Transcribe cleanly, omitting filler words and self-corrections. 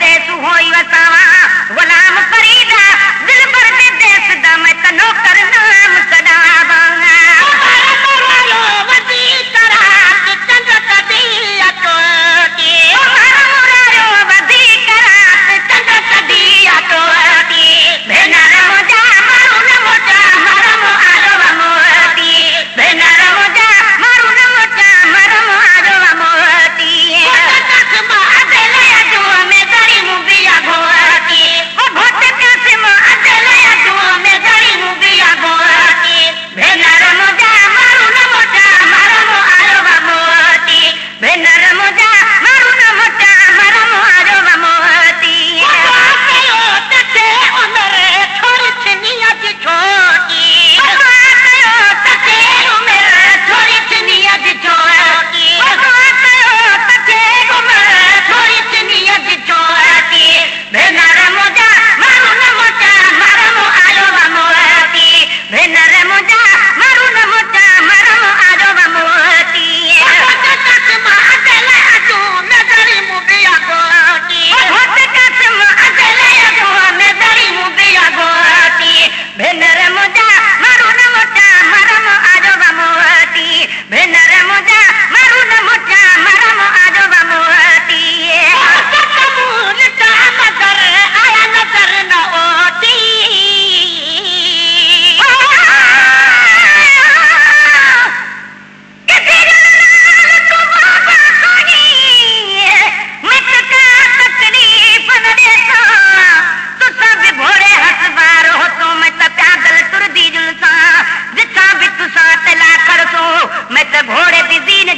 देस होई वसावा गुलाम फरीदा दिल भर दे देस दा मैं तनो करना मुसदावा मारो वदी करात चंद कदिया तोती मारो वदी करात चंद कदिया तोती बेनर मोजा मारू न मोजा मरम आरो मोती बेनर मोजा मारू न मोजा मरम आरो मोती कसमा अदले जो में गरी मुबिया गोती ओ भोट कसमा अदले जो में गरी मुबिया गोती बेनर मोजा मारू न मोजा मरम आरो मोती बेनर मोजा मारू न मोजा मरम आरो मोती तते उमरे थोड़ी छनिया की छोटी तते उमरे थोड़ी छनिया की छोटी तते उमरे थोड़ी छनिया की छोटी बेनर मोजा मारू न मोजा मरम आरो मोती बेनर मोजा मारू न मोजा मरम आरो मोती कसमा अदले जो में गरी मुबिया गोती भोट कसमा अदले जो में गरी मुबिया गोती बेनर मोजा मारू न मोजा मरम आरो मोती बेनर मोजा मारू न मोजा मरम आरो मोती कबूल का नजर आया नजर न ओती मैं तो घोड़े दी दीन